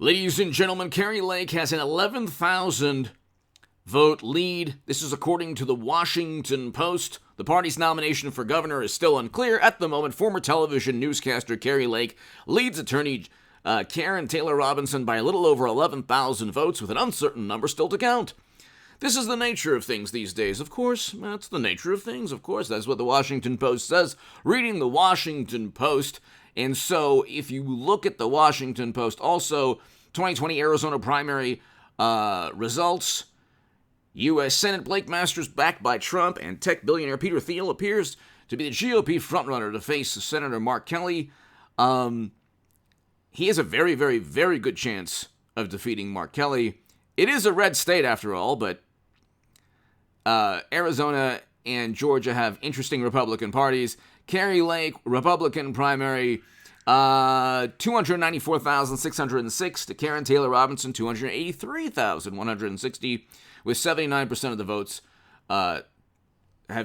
Ladies and gentlemen, Kari Lake has an 11,000 vote lead. This is according to the Washington Post. The party's nomination for governor is still unclear. At the moment, former television newscaster Kari Lake leads attorney Karen Taylor Robinson by a little over 11,000 votes, with an uncertain number still to count. This is the nature of things these days, of course. That's the nature of things, of course. That's what the Washington Post says. Reading the Washington Post. And so if you look at the Washington Post, also 2020 Arizona primary results, U.S. Senate Blake Masters backed by Trump, and tech billionaire Peter Thiel appears to be the GOP frontrunner to face Senator Mark Kelly. He has a very, very, very good chance of defeating Mark Kelly. It is a red state after all, but Arizona and Georgia have interesting Republican parties. Kari Lake, Republican primary, 294,606 to Karen Taylor Robinson, 283,160, with 79% of the votes have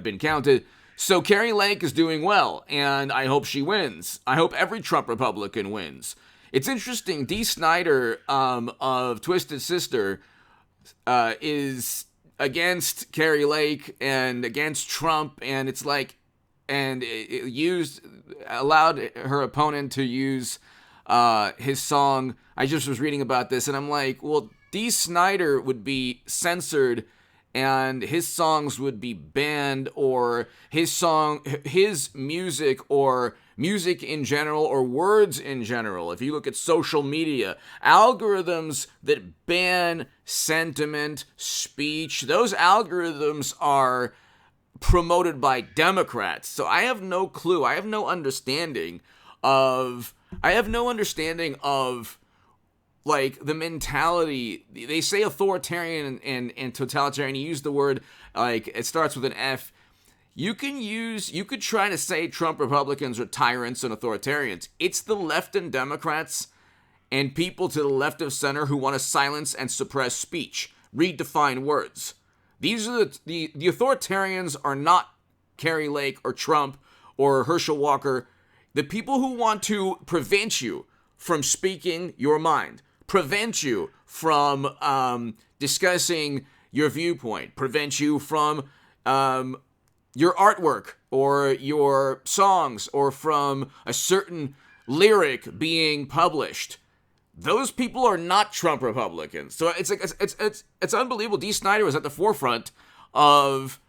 been counted. So Kari Lake is doing well, and I hope she wins. I hope every Trump Republican wins. It's interesting, Dee Snider of Twisted Sister is against Kari Lake and against Trump, and it's like, and it allowed her opponent to use his song. I just was reading about this, and I'm like, well, Dee Snider would be censored, and his songs would be banned, or his music, or music in general, or words in general. If you look at social media, algorithms that ban sentiment, speech, those algorithms are promoted by Democrats. So I have no clue. I have no understanding of like the mentality. They say authoritarian and totalitarian. You use the word, like, it starts with an F. You could try to say Trump Republicans are tyrants and authoritarians. It's the left and Democrats and people to the left of center who want to silence and suppress speech, redefine words. These are the authoritarians are not Kari Lake or Trump or Herschel Walker. The people who want to prevent you from speaking your mind, prevent you from discussing your viewpoint, prevent you from your artwork or your songs or from a certain lyric being published. Those people are not Trump Republicans. So it's unbelievable. Dee Snider was at the forefront of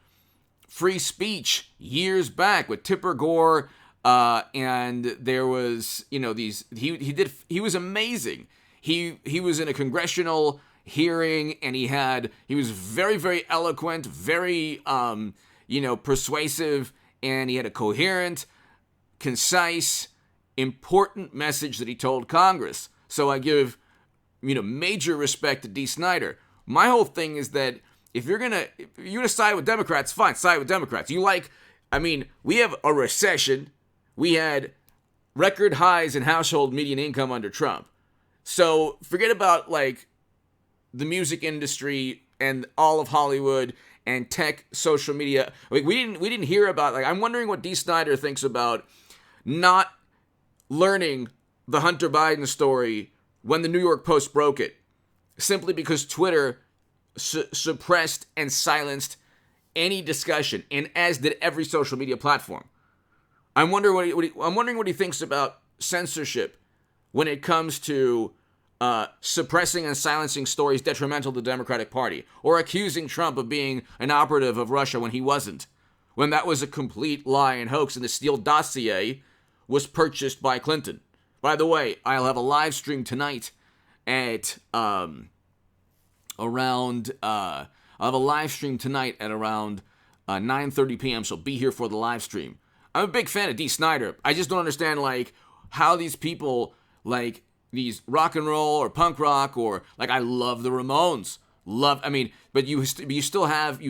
free speech years back with Tipper Gore, and there was, these. He was amazing. He was in a congressional hearing, and he was very, very eloquent, very persuasive, and he had a coherent, concise, important message that he told Congress. So I give, major respect to Dee Snider. My whole thing is that if you're gonna side with Democrats, fine, side with Democrats. We have a recession. We had record highs in household median income under Trump. So forget about like the music industry and all of Hollywood and tech, social media. Like we didn't hear about, like, I'm wondering what Dee Snider thinks about not learning the Hunter Biden story when the New York Post broke it, simply because Twitter suppressed and silenced any discussion, and as did every social media platform. I'm wondering what he thinks about censorship when it comes to suppressing and silencing stories detrimental to the Democratic Party, or accusing Trump of being an operative of Russia when he wasn't, when that was a complete lie and hoax, and the Steele dossier was purchased by Clinton. By the way, I'll have a live stream tonight at around 9:30 p.m. So be here for the live stream. I'm a big fan of Dee Snider. I just don't understand like how these people, like these rock and roll or punk rock, or like, I love the Ramones. But you still have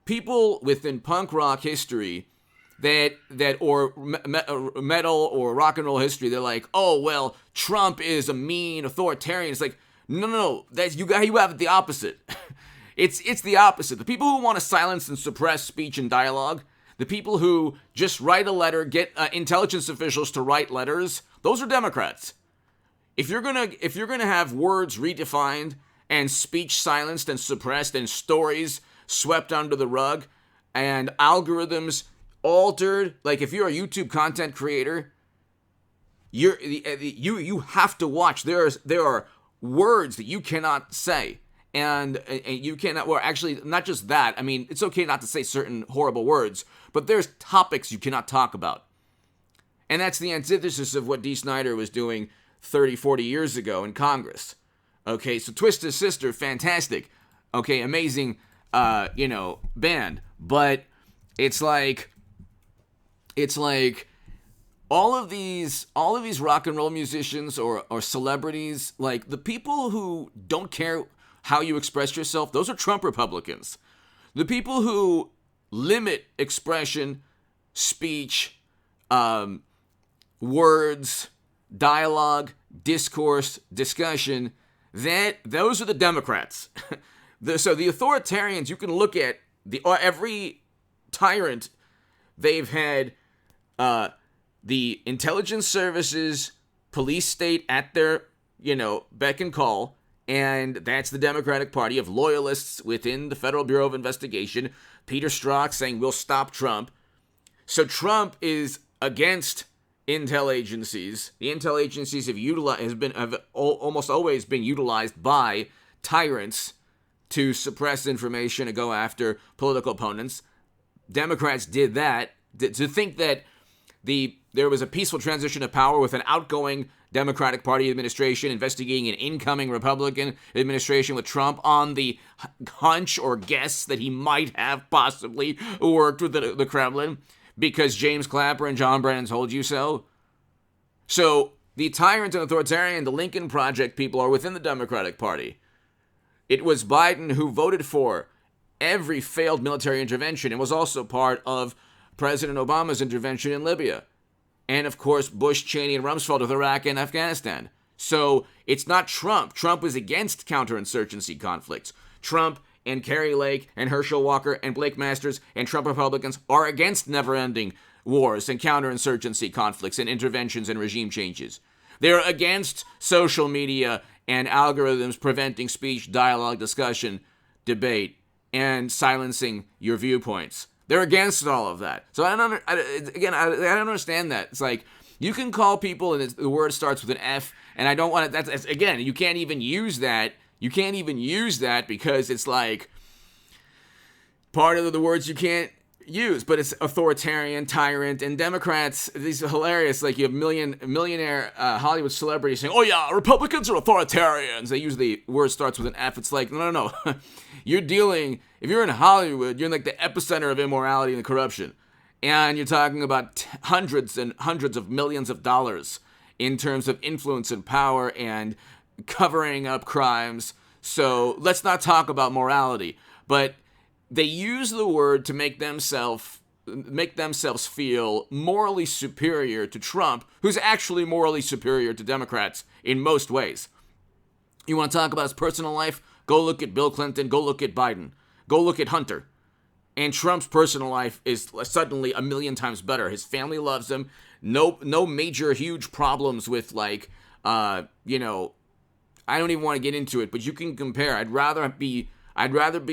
people within punk rock history that or metal or rock and roll history. They're like, oh well, Trump is a mean authoritarian. It's like, no, that's you have it the opposite. It's the opposite. The people who want to silence and suppress speech and dialogue, the people who just write a letter, get intelligence officials to write letters, those are Democrats. If you're gonna have words redefined and speech silenced and suppressed and stories swept under the rug and algorithms altered, like if you're a YouTube content creator, you have to watch. There are words that you cannot say, and you cannot. Well, actually, not just that. I mean, it's okay not to say certain horrible words, but there's topics you cannot talk about, and that's the antithesis of what Dee Snider was doing 30, 40 years ago in Congress. Okay, so Twisted Sister, fantastic. Okay, amazing, band, but it's like all of these rock and roll musicians or celebrities, like the people who don't care how you express yourself, those are Trump Republicans. The people who limit expression, speech, words, dialogue, discourse, discussion, those are the Democrats. So the authoritarians, you can look at every tyrant. They've had the intelligence services, police state at their, beck and call, and that's the Democratic Party of loyalists within the Federal Bureau of Investigation. Peter Strzok saying, we'll stop Trump. So Trump is against intel agencies. The intel agencies have almost always been utilized by tyrants to suppress information and go after political opponents. Democrats did that. To think that there was a peaceful transition of power with an outgoing Democratic Party administration investigating an incoming Republican administration with Trump on the hunch or guess that he might have possibly worked with the Kremlin because James Clapper and John Brennan told you so. So the tyrant and authoritarian, the Lincoln Project people are within the Democratic Party. It was Biden who voted for every failed military intervention and was also part of President Obama's intervention in Libya. And, of course, Bush, Cheney, and Rumsfeld with Iraq and Afghanistan. So it's not Trump. Trump was against counterinsurgency conflicts. Trump and Kari Lake and Herschel Walker and Blake Masters and Trump Republicans are against never-ending wars and counterinsurgency conflicts and interventions and regime changes. They're against social media and algorithms preventing speech, dialogue, discussion, debate, and silencing your viewpoints. They're against all of that. So I don't understand that. It's like, you can call people and the word starts with an F, and I don't want to, that's again, you can't even use that. You can't even use that because it's like part of the words you can't use, but it's authoritarian, tyrant, and Democrats, these are hilarious. Like, you have millionaire Hollywood celebrities saying, oh yeah, Republicans are authoritarians. They use the word starts with an F. It's like, no. If you're in Hollywood, you're in like the epicenter of immorality and corruption. And you're talking about hundreds and hundreds of millions of dollars in terms of influence and power and covering up crimes. So let's not talk about morality. But they use the word to make themselves feel morally superior to Trump, who's actually morally superior to Democrats in most ways. You want to talk about his personal life? Go look at Bill Clinton. Go look at Biden. Go look at Hunter. And Trump's personal life is suddenly a million times better. His family loves him. No major huge problems with I don't even want to get into it, but you can compare. I'd rather be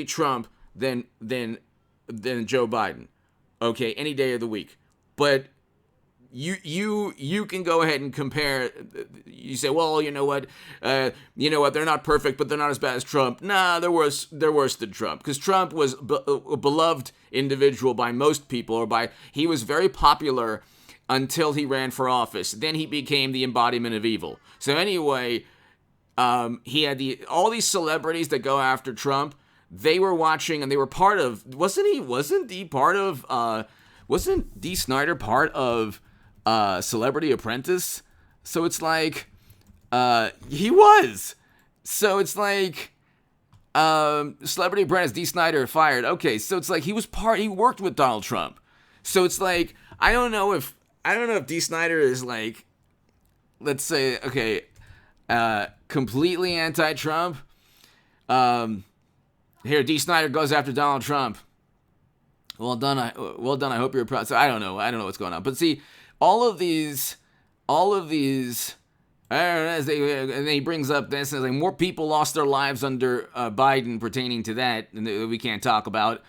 Trump than Joe Biden. Okay, any day of the week. But you can go ahead and compare. You say, well, you know what? They're not perfect, but they're not as bad as Trump. Nah, they're worse than Trump, because Trump was a beloved individual by most people, he was very popular until he ran for office. Then he became the embodiment of evil. So anyway, he had all these celebrities that go after Trump. They were watching, and they were part of. Wasn't Dee Snider part of Celebrity Apprentice? So it's like, he was. So it's like, Celebrity Apprentice, Dee Snider fired. Okay, so it's like he worked with Donald Trump. So it's like, I don't know if Dee Snider is like, let's say, okay, completely anti-Trump. Here, Dee Snider goes after Donald Trump. Well done. I hope you're proud. So I don't know what's going on. But see, all of these And then he brings up this, and like more people lost their lives under Biden pertaining to that we can't talk about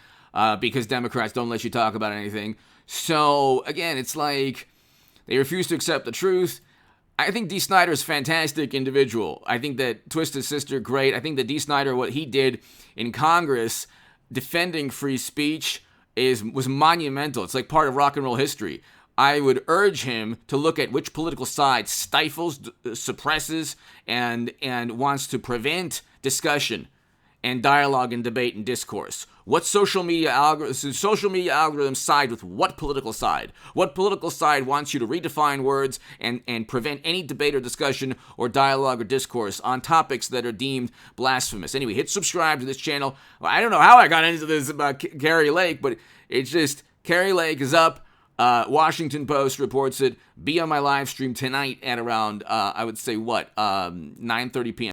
because Democrats don't let you talk about anything. So again, it's like they refuse to accept the truth. I think Dee Snider's a fantastic individual. I think that Twisted Sister, great. I think that Dee Snider, what he did in Congress defending free speech was monumental. It's like part of rock and roll history. I would urge him to look at which political side stifles, suppresses, and wants to prevent discussion and dialogue and debate and discourse. What social media algorithms side with what political side? What political side wants you to redefine words and prevent any debate or discussion or dialogue or discourse on topics that are deemed blasphemous? Anyway, hit subscribe to this channel. Well, I don't know how I got into this about Kari Lake, but it's just Kari Lake is up. Washington Post reports it. Be on my live stream tonight at around, I would say, 9:30 p.m.